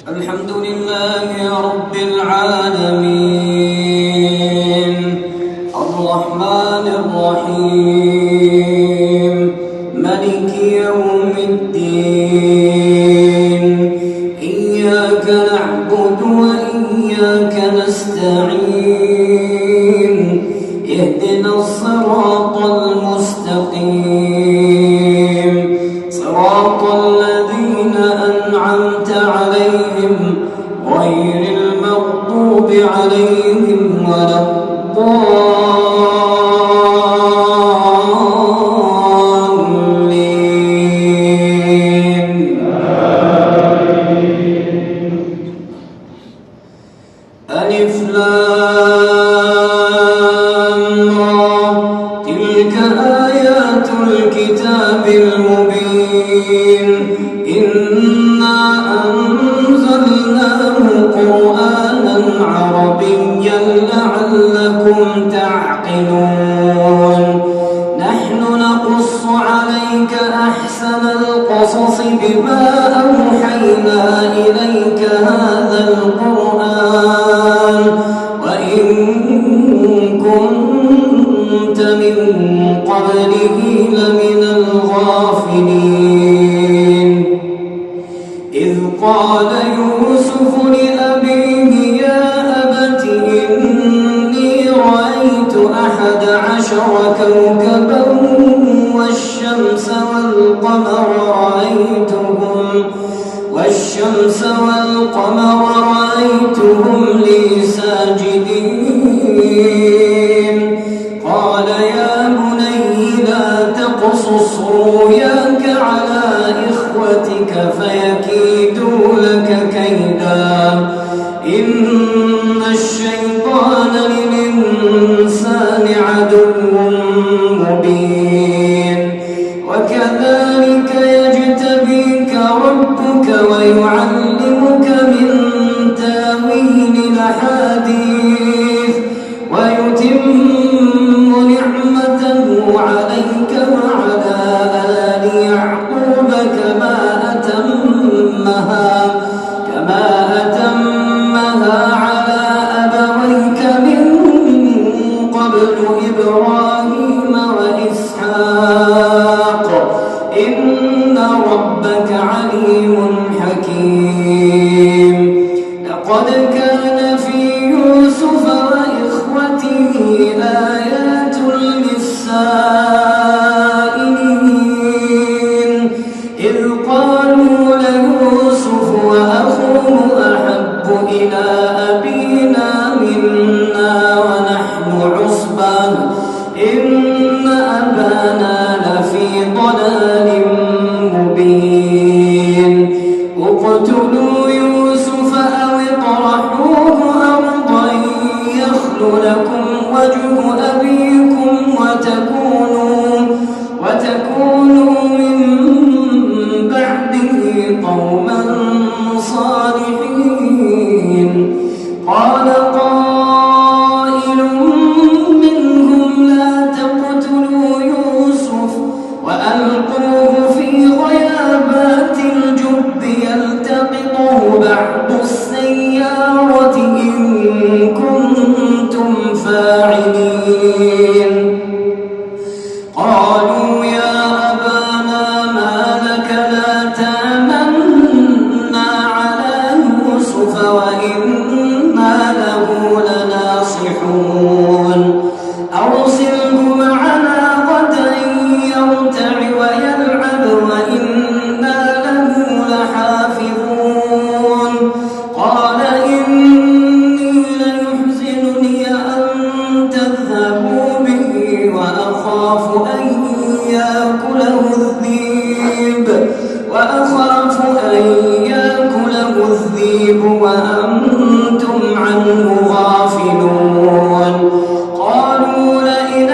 الحمد لله رب العالمين الرحمن الرحيم مالك يوم الدين إياك نعبد وإياك نستعين اهدنا الصراط المستقيم صراط الذين أنعمت عليهم غير المغضوب عليهم ولا الضالين. ألف لام را تلك آيات الكتاب المبين إنا أنزلناه قرآنا عربيا لعلكم تعقلون نحن نقص عليك أحسن القصص بما أوحينا إليك هذا القرآن وإن كنت من قبله لمن الغافلين إذ قال يوسف لأبيه يا أبت إني رأيت 11 كوكبا والشمس والقمر رأيتهم لي ساجدين قال يا بني لا تقصص رؤياك على إخوتك فيكيدوا لك كيدا إن الشيطان للإنسان عدو مبين وكذلك يجتبيك ربك ويعلمك من تاويل الأحاديث ويتم نعمته عليك وعلى آل يعقوب كما أتمها على أبويك من قبل إبراهيم وإسحاق إن ربك عليم حكيم لقد كان في يوسف وإخوته آيات للسائلين إذ قالوا ليوسف وأخوه أحب إلى أبينا منا ونحن عصبة إن أبانا لفي ضلال مبين اقتلوا يوسف أو اطرحوه أرضا يخل لكم وجه أبيكم وتكونوا من بعده قوما صالحين قال قائل منهم لا تقتلوا يوسف وألقوه في غيابات الجب يلتقطه بعض السيارة إن كنتم فاعلين قالوا يا أبانا ما لك لا تأمنا على يوسف وإنا له لناصحون أرسله معنا غدا يرتع ويلعب وإنا له لحافظون قال إني ليحزنني أن تذهبوا به وأخاف أن يأكله الذئب وأنتم عنه غافلون قالوا لئن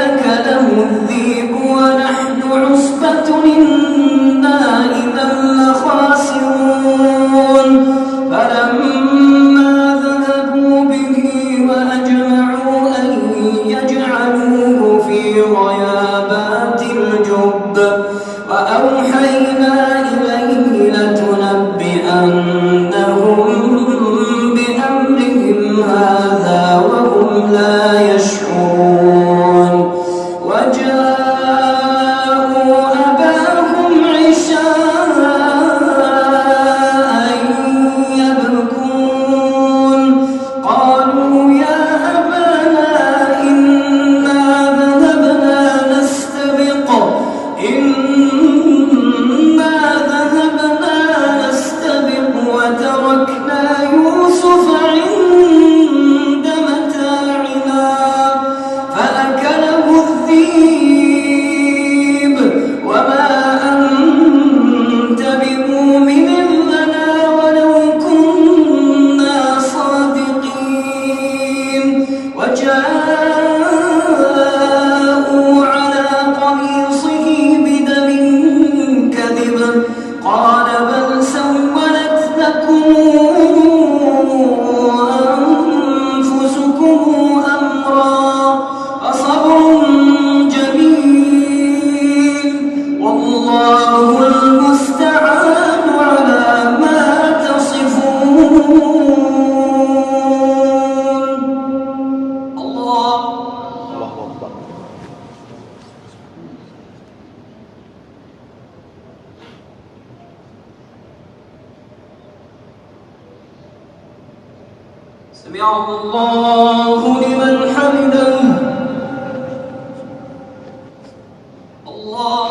سمع الله لمن حمده. الله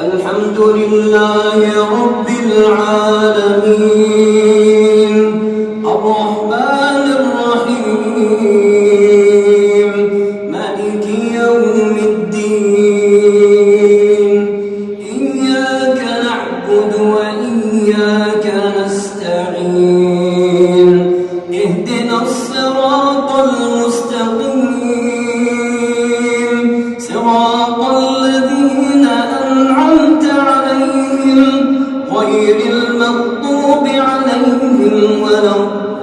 الحمد لله رب العالمين الرحمن الرحيم مالك يوم الدين إياك نعبد وإياك نستعين اهدنا الصراط المستقيم صراط الذين أنعمت عليهم غير المغضوب عليهم ولا الضالين.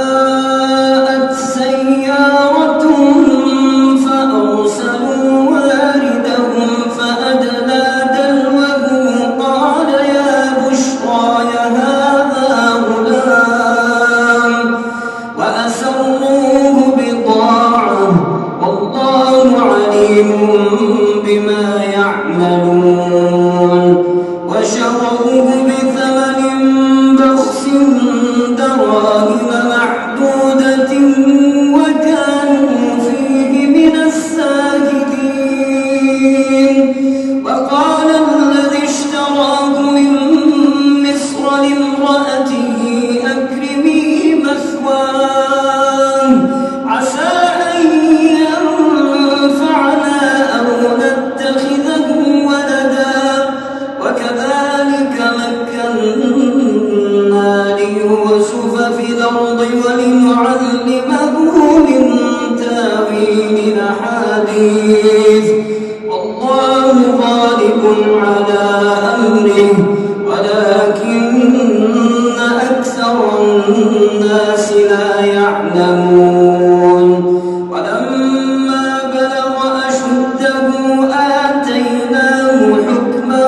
وجاءت سيارة فأرسلوا واردهم فأدلى دلوه قال يا بشرى هذا غلام وأسروه بضاعة والله عليم بما يعملون وشروه بثمن بخس دراهم معدودة وكانوا فيه من الساكتين. وقال الذي اشتراه من مصر لامرأته أكرمي مثواه عسى أن ينفعنا أو نتخذه ولدا وكذلك مكنا ليوسف في الأرض ولنعلمه من تاويل الأحاديث والله غالب على أمره ولكن أكثر الناس لا يعلمون. ولما بلغ أشده آتيناه حكما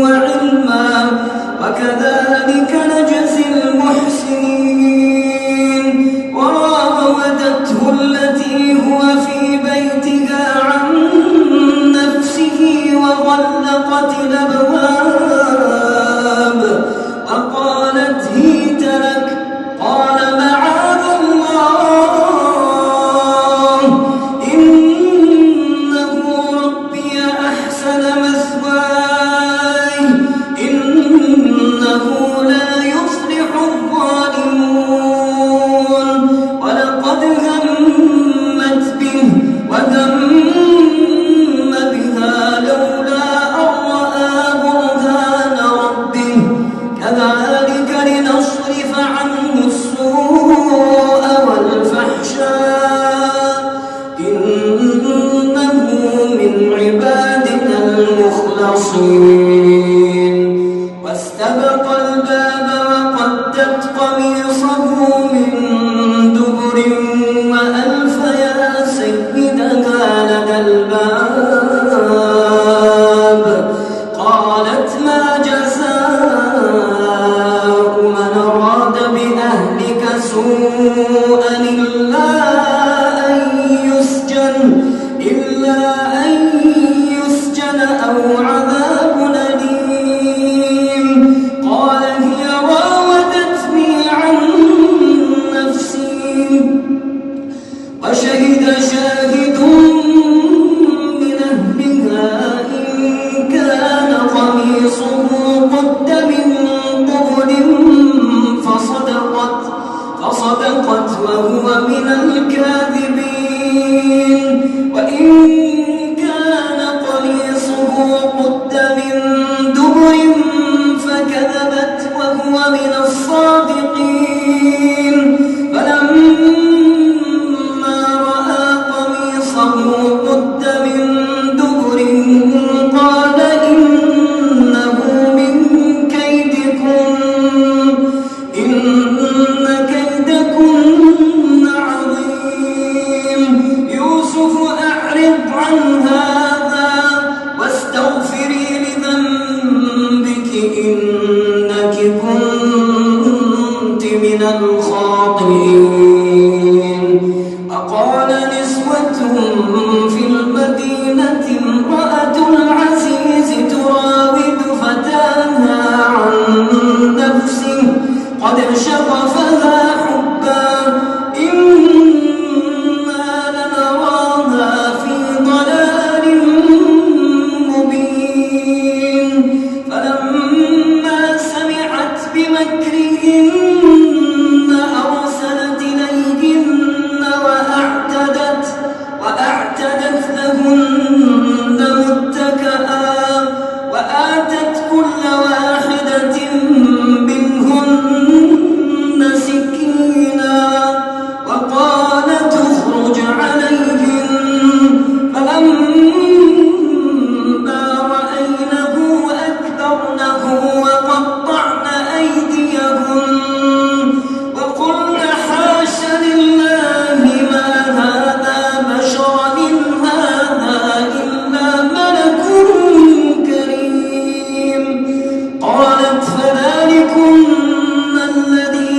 وعلما وكذلك نجزي المحسنين. وراودته التي هو في بيتها عن نفسه وغلقت الأبواب وقالت هيت لك قال معاذ الله إنه ربي أحسن مثواي إنه لا يفلح الظالمون. ولقد همت به وهم بها لولا أن رأى برهان ربه كذلك لنصرف عنه السوء والفحشاء إنه من عبادنا المخلصين. واستبق الباب وقدت قميصه من دبر وألف يا سيدها لدى الباب قالت ما جزاء من أراد بأهلك سوءا إلا أن يسجن أو عذاب أليم. قال هي راودتني عن نفسي وشهد شاهد من أهلها إن كان قميصه قد من قبل فصدقت وهو من الكاذبين. وإن من الصادقين فلما رأى قميصه قد من دبر قال إنه من كيدكن إن كيدكن عظيم يوسف أعرض عن هذا واستغفري لذنبك إنك كنت من الخاطئين وقال نسوة في المدينة امرأة العزيز تراود فتاها عن نفسه قد شغفها حبا إنا لنراها في ضلال مبين فلما سمعت بمكرهن أرسلت إليهن وأعتدت لهن متكئا وآتت كل واحدة منهن سكينا وقالت اخرج عليهن فلما رأينه أكبرنه وقطعن أيديهن وقلن حاش لله ما هذا بشرا إن هذا إلا ملك كريم قالت فذلكن الذي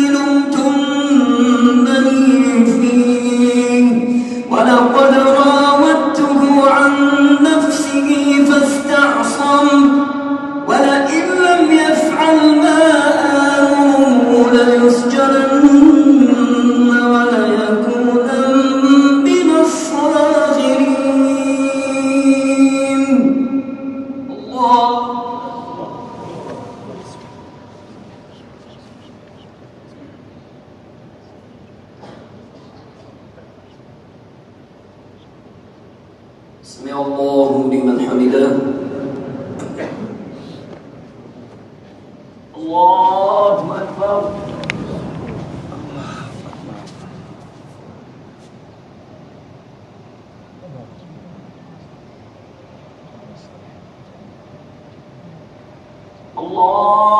لمتنني فيه ولقد راودته عن نفسه فاستعصم ولئن لم يفعل ما آمره ليسجنن وليكونا من الصاغرين الله سمع الله لمن حمده الله أكبر الله